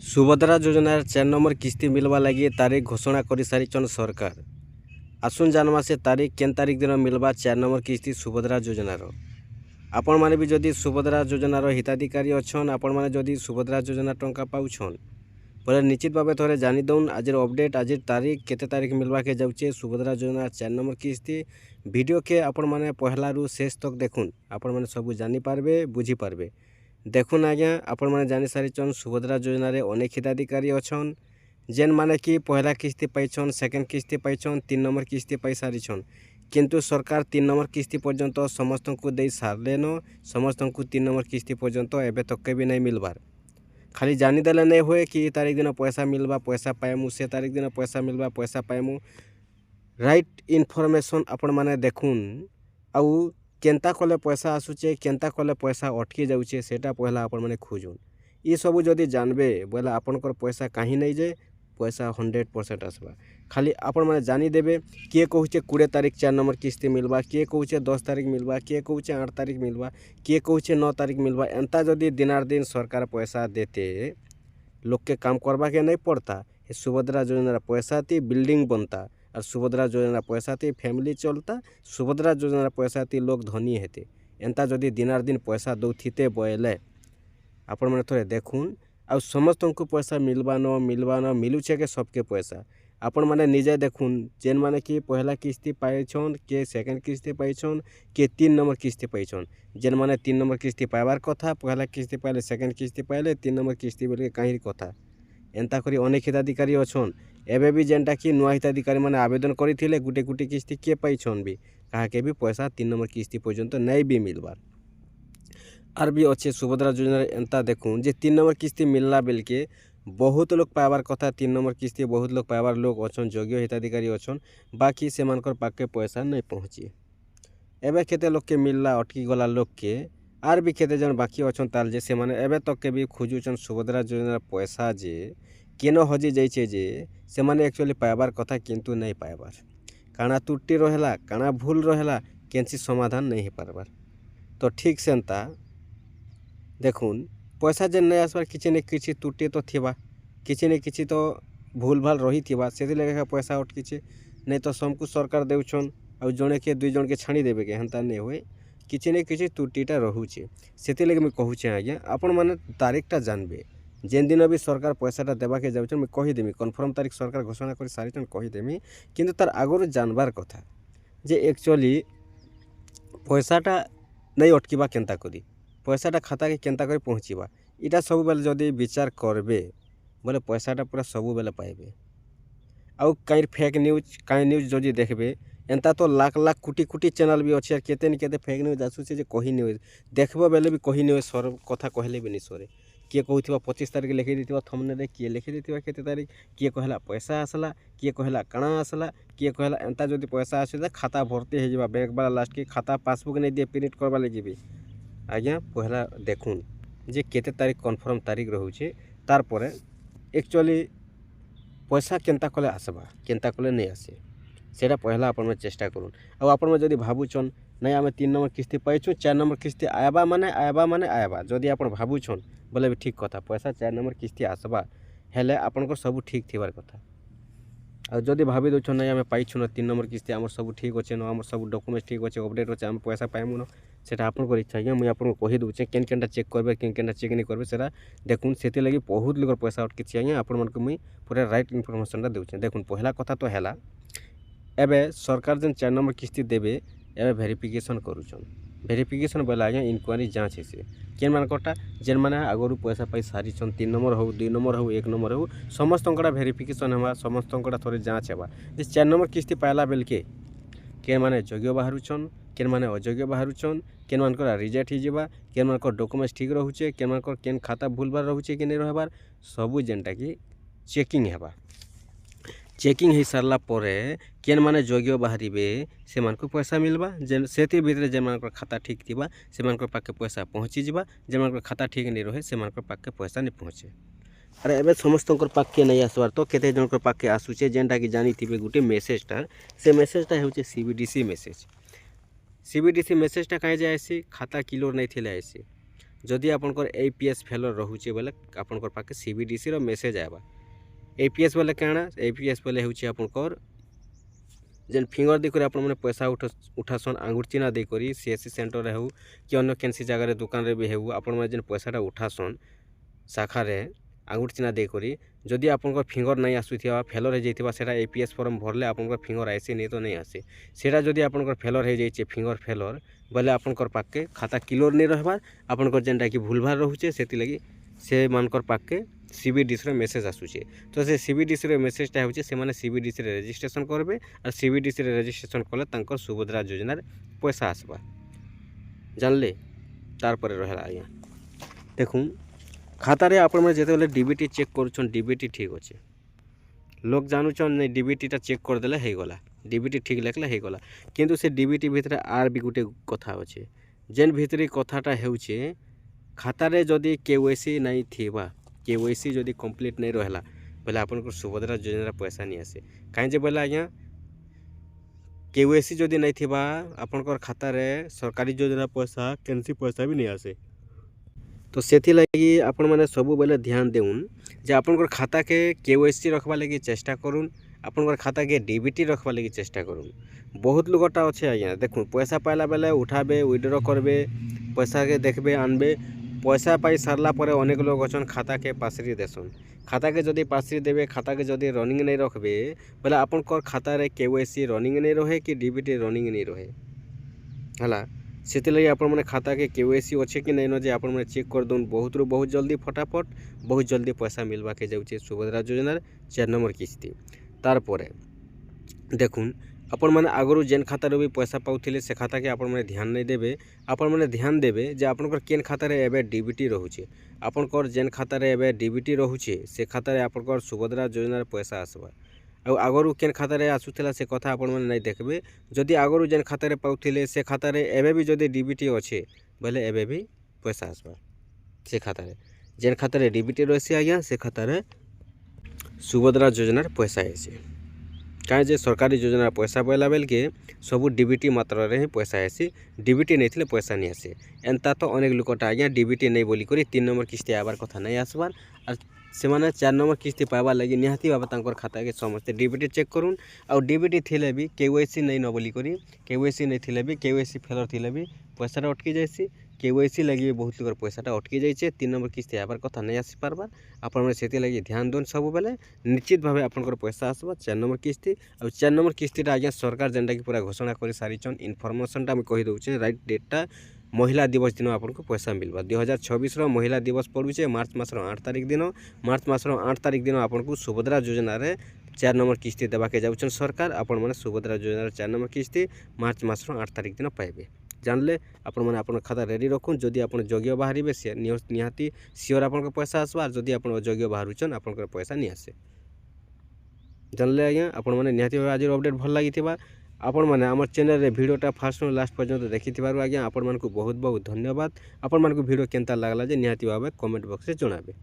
सुभद्रा योजनार 4 नंबर किस्ती मिलवा लगी तारीख घोषणा कर सारिछन सरकार। आसुन जानवा से तारीख केन तारीख दिन मिलवा 4 नंबर किस्ती सुभद्रा योजनार। आपण माने भी जदि सुभद्रा योजनार हिताधिकारी अच्छन, आपण माने जदि सुभद्रा योजना टंका पाउछन बोले निश्चित भाव थे जानी दौन आज अपडेट, आज तारीख केते तारीख मिलवा के जाऊे सुभद्रा योजना 4 नंबर किस्ती। वीडियो के आपण माने पहला रु शेष तक देखुन, आपण माने सब जानी पारबे, बुझी पारबे। देखुन आज्ञा, आपण माने जानी सारिछन सुभद्रा योजना रे अनेक हिताधिकारी अच्छन, जेन माने कि पहला किस्ती पाइछन, सेकेंड किस्ती पाइछन, 3 नंबर किस्ती पाई सारिछन। किंतु सरकार 3 नंबर किस्ती पर्यंत समस्त को दे सारलेन, समस्त को 3 नंबर किस्ती पर्यंत एबे तक भी नहीं मिलबार। खाली जानीदेले नहीं हुए कि तारीख दिन पैसा मिलवा, पैसा पाएमु, से तारीख दिन पैसा मिलवा, पैसा पाएमु। राइट इनफॉरमेशन आपण माने देखुन, आउ केंता कले पैसा आसुचे, केंता कले पैसा अटकी जाऊे, सेटा पहला आपण माने खोजुन। ये सब जदि जानबे बोले आपनकर पैसा कहीं नहीं जाए, पैसा 100% आसबा। खाली आपण माने जानी देबे किए कहूचे 20 तारीख 4 नंबर किस्ती मिलवा, किए कहूचे 10 तारीख मिलवा, किए कहूचे 8 तारीख मिलवा, किए कहूचे 9 तारीख मिलवा। एंता जदि दिनार दिन सरकार पैसा देते लोग के काम करवा के नहीं पड़ता। सुभद्रा योजना पैसा थी बिल्डिंग बनता, और सुभद्रा योजना पैसा थी फैमिली चलता, सुभद्रा योजना पैसा थी लोग धनी हेते। एंता जदि दिनार दिन पैसा दौथिते बोले आपण मैंने थोड़े देखुन, आ समस्त को पैसा मिलवा न मिलुचे के सबके पैसा आपण मैंने निजे देखुन। जेन माने कि पहला किस्ती पाइछन, के सेकेंड किस्ती पाइछन, के 3 नंबर किस्ती पाइछन। जेन माने 3 नंबर किस्ती पाइबार कथा, पहला किस्ती पाइले, सेकेंड किस्ती पाइले, 3 नंबर किस्ती बोले कहीं कथा। एंता करी अनेक हिताधिकारी अच्छन। एबे भी जेनटा कि नुआ हिताधिकारी माने आवेदन करथिले गुटे गुटे किस्ती के पाइछन भी, काहे भी पैसा 3 नंबर किस्ती पर्यंत नहीं भी मिलबार। आर भी अच्छे सुभद्रा योजना एंता देखून जे 3 नंबर किस्ती मिलला बेल के बहुत लोग पाइबार कथा। 3 नंबर किस्ती बहुत लोग पाइबार लोग अच्छन, योग्य हिताधिकारी अच्छन, बाकी से पाके पैसा नहीं पहुँची। एबे केते लोग के मिलला अटकी गला लोग के, आर भी केते जन बाकी अच्छन ताल जे से माने एबे तक के भी खोजुचन सुभद्रा योजना पैसा जे केनो हजी जाइछे जे से माने एक्चुअली पाइबार कथा, किंतु नहीं पाइबार। काना त्रुटि रहेला, काना भूल रहेला, केनसी समाधान नहीं हो पारबार। तो ठीक से एंता देखुन पैसा जेन नहीं आसबार किसी न किसी त्रुटि तो थिबा, किसी न किसी तो भूल भाल रही थिबा, से लगे पैसा अटकीचे। नहीं तो सबको सरकार देउछन और जड़े के 2 जन के छाणी देवे के हेन्ता नहीं हुए, किसी न किसी त्रुटिटा रोचे। से लगे मुझे कहूचे आज्ञा आपण मैंने तारीखटा जानबे। जेन दिन भी सरकार पैसाटा देवा के जाऊन मुझे कहीदेमी, कन्फर्म तारीख सरकार घोषणा कर सारी कहीदेमी, किंतु तार आगुरी जानबार कथा जे एक्चुअली पैसाटा नहीं अटकीबा केनता करी, पैसाटा खाता के केनता करी पहुँचीबा। इटा सब बेले जदि विचार करबे बोले पैसाटा पूरा सब बेले पाइबे। आउ कहीं फेक न्यूज, कहीं न्यूज जदि देखबे एंता तो लाख लाख कोटी कोटी चैनल भी अच्छे, केते न केते फेक न्यूज आसुचे जे कही न्यूज देखबो बेले भी कही न्यूज सर कथा कहले भी नहीं सरे। किए कहूथिबा 25 तारीख लिखि देथिबा थंबनेल, किए लिखि देथिबा केते तारीख, किए कहला पैसा आसला, किए कहला काଣା आसला, किए कहला एंता जदि पैसा आसे खाता भर्ती हो जाबा। बैंक वाला लास्ट के खाता पासबुक नहीं दिए प्रिंट करवा लगी भी। आज्ञा पहला देखुन जे केते तारीख कन्फर्म तारीख रोचे, तार परे एक्चुअली पैसा केनता कले आसबा, केनता कले नहीं आसे, सेटा पहला आपण में चेष्टा करूँ। और आपण में जदि भावुछन नहीं आम 3 नंबर किस्ती पाइछु, 4 नंबर किस्ती आयबा माने आयबा, जदि आपण भावुछन बोले भी ठीक कथा, पैसा 4 नंबर किस्ती आसबा हेले आपनकर सब ठीक थिबार कथा। और जदि भाभी दौन नहीं आम पाइछु न 3 नंबर किस्ती आम सब ठीक अच्छे न, आम सब डॉक्यूमेंट ठीक अच्छे, अपडेट अच्छे, आम पैसा पाइमु न, सेटा आपनकर इच्छा। आज्ञा मुझे आपको कही दूचे केन केनटा चेक करबे, केन केनटा चेक नहीं करबे सेटा देखुन। से लगी बहुत लोग पैसा अटकी। आज्ञा आपण मानक मुझे पूरा राइट इनफॉरमेशनटा दूचे। देखुन पहला कथा तो हैला एबे सरकार जेन 4 नंबर किस्ती देबे एबे वेरिफिकेशन करूछन। वेरिफिकेशन बोले आज्ञा इनक्वारी जाँच हेसे केन मानकटा जेन माने आगरू पैसा पाई सारिछन, 3 नंबर हो, 2 नंबर हो, 1 नंबर हो, समस्तंकटा वेरिफिकेशन हेबा, समस्तंकटा थोड़े जाँच हेबा। जे 4 नंबर किस्ती पाइला बेल के केन माने योग्य बाहरुछन, केन माने अयोग्य बाहरुछन, केन मानकर रिजेक्ट हो जाबा, केन मानकर डॉक्यूमेंट्स ठीक रहुचे, केन मानकर केन खाता भूलबार रहुचे कि नहीं रहबार, सबू जेनटा कि चेकिंग हेबा। चेकिंग हो सारा पर केन माने योग्य बाहरिबे से मानक पैसा मिलबा। जेन सेति भितर जेन मानकर खाता ठीक थिबा से मानकर पाके पैसा पहुँची जाबा, जेन मानकर खाता ठीक नहीं रहे से मानकर पाके पैसा नहीं पहुँचे। अरे एबे समस्तंकर पाके नहीं आसबार तो केते जनकर पाके आसुचे जेनटा कि जानी थिबे गुटे मेसेजटा, से मेसेजटा होचे सीबीडीसी मेसेज। सीबीडीसी मेसेजटा कहीं जाए खाता क्लियर नहीं थिले आइसे। जदि आपनकर APS फेलर रोचे बोले आपनकर पाखे CBDC रो मेसेज आएबा। APS बोले काଣା APS बोले होची आपनकर जेन फिंगर देकर आपण माने पैसा उठासन आंगुर चिन्ह देकर CSC सेंटर रे हो कि अन्य केनसी जगह रे दुकान रे भी हो आपण माने जेन पैसाटा उठासन शाखा रे आंगुर चिन्ह देकर जदि आपनकर फिंगर नहीं आसुथिबा फेलर हो जाइथिबा सेटा APS फॉर्म भरले आपनकर फिंगर आइसे नहीं तो नहीं आसे सेटा जदि आपनकर फेलर हो जाइछे फिंगर फेलर बोले आपनकर पाके खाता क्लियर नहीं रहबार आपनकर जेनटा कि भूलभाल रहउचे सेति लगी से मानकर पाके CBDC रे मेसेज आसुचे। तो से CBDC रे मेसेजटा होचे से माने CBDC रे रजिस्ट्रेशन करबे और CBDC रे रजिस्ट्रेशन कले तांकर सुभद्रा योजना रे पैसा आसबा जानले तार पर रहला आज्ञा देखूँ खाता रे आपण माने जेते बेले DBT चेक करूछन DBT ठीक अछि लोग जानूछन नहीं DBT टा चेक कर देले हे गला DBT ठीक लेखले हे गला किंतु से DBT भितरे आर भी गुटे कथा अछि जेन भितरे कथाटा हेउचे खाता रे जदि KYC नहीं थिबा KYC जदि कंप्लीट नहीं रहला बोले आपन सुभद्रा योजना पैसा नहीं आसे कहीं जे बोले आज्ञा KYC जदि नहीं थिबा आपन खाता रे सरकारी योजना पैसा केनसी पैसा भी नहीं आसे। तो सेथि लगी आपण माने सब बेले ध्यान देउन जे आपन खाता के KYC रखबा लगी चेष्टा करूँ आपन खाता के DBT रखबा लगी चेष्टा करूँ। बहुत लोगटा अच्छे आज्ञा देखूँ पैसा पाइला बेले उठाबे विड्रॉ करबे पैसा के देखबे आनबे पैसा पाई सारला पर अनेक लोग अछन खाता के पासरी देसन खाता के जदि पासरी देबे खाता के जदि रनिंग नहीं रखबे बोले आपन खाता रे KYC रनिंग नहीं रहे कि DBT रनिंग नहीं रहे हला सेति लगी आपण माने खाता के KYC अच्छे कि नहीं न जे आपण माने चेक कर दोन बहुत बहुत जल्दी फटाफट बहुत जल्दी पैसा मिलवा के जाउचे सुभद्रा योजना 4 नंबर किस्ती तार परे देखुन आपण माने आगरु जेन खाता रे भी पैसा पाउथिले से खाता के आपण माने ध्यान नहीं देबे आपण माने ध्यान देबे जे आपनकर केन खाता रे एबे DBT रहउचे आपनकर जेन खाता रे एबे DBT रहउचे से खाता रे आपनकर सुभद्रा योजना रे पैसा आसबा आ आगरु केन खाता रे आसुथिला से कथा आपण माने नहीं देखबे जदि आगरु जेन खाता रे पाउथिले से खाता रे एबे भी जदि DBT अच्छे बोले एबे भी पैसा आसबा से खाता रे जेन खाता रे DBT रहसी आज्ञा से खाता रे सुभद्रा योजना रे पैसा आसे कहीं जे सरकारी योजना पैसा पाइला बेल के सबू DBT मात्रा रे पैसा आसी DBT नहीं थिले पैसा नहीं आसे एंता तो अनेक लोकटा आज्ञा DBT नहीं बोली करी 3 नंबर किस्ती आबार कथा नहीं आसबार और से माने 4 नंबर किस्ती पाइबा लगी निहाती बाबा तांकर खाता के समस्ते DBT चेक करूँ और DBT थिले भी KYC नहीं न बोली करी KYC नहीं थिले भी KYC फेलर थिले भी पैसा अटकी जाइसी KYC लगी बहुत लोग पैसाटा अटकी जाइए 3 नंबर किस्ती आबार कथा नहीं आसी पारबार आपण से लगी ध्यान दोन सब बेले निश्चित भाव आपनकर पैसा आसबा 4 नंबर किस्ती और 4 नंबर किस्तीटा आज्ञा सरकार जेनटा कि पूरा घोषणा कर सारिछन इनफॉरमेशनटा मैं कहि दउछे राइट डेटटा महिला दिवस दिन आपको पैसा मिलवा 2026 महिला दिवस पड़ुचे मार्च मासर 8 तारिख दिन मार्च मासर 8 तारिख दिन आपको सुभद्रा योजना रे 4 नंबर किस्ती देवा के जाउछन सरकार आपण माने सुभद्रा योजना रे 4 नंबर किस्ती मार्च मासर 8 तारिख दिन पाइबे जानले आपण माने आपण खाता रेडी रखुन जदि आपण योग्य बाहरिबे से निहाती सियोर आपण पैसा आसबा जदि आपण अयोग्य बाहरुछन आपण पैसा नहीं आसे जानले आज्ञा आपण माने निहाती आज अपडेट भल लागिथिबा आपण माने हमर चैनल रे वीडियोटा फास्ट नु लास्ट पर्यंत देखिथिबारु आज्ञा आपण मानकु बहुत बहुत धन्यवाद आपण मानकु वीडियो केनता लागला जे निहाती भाबे कमेंट बॉक्स रे जणाबे।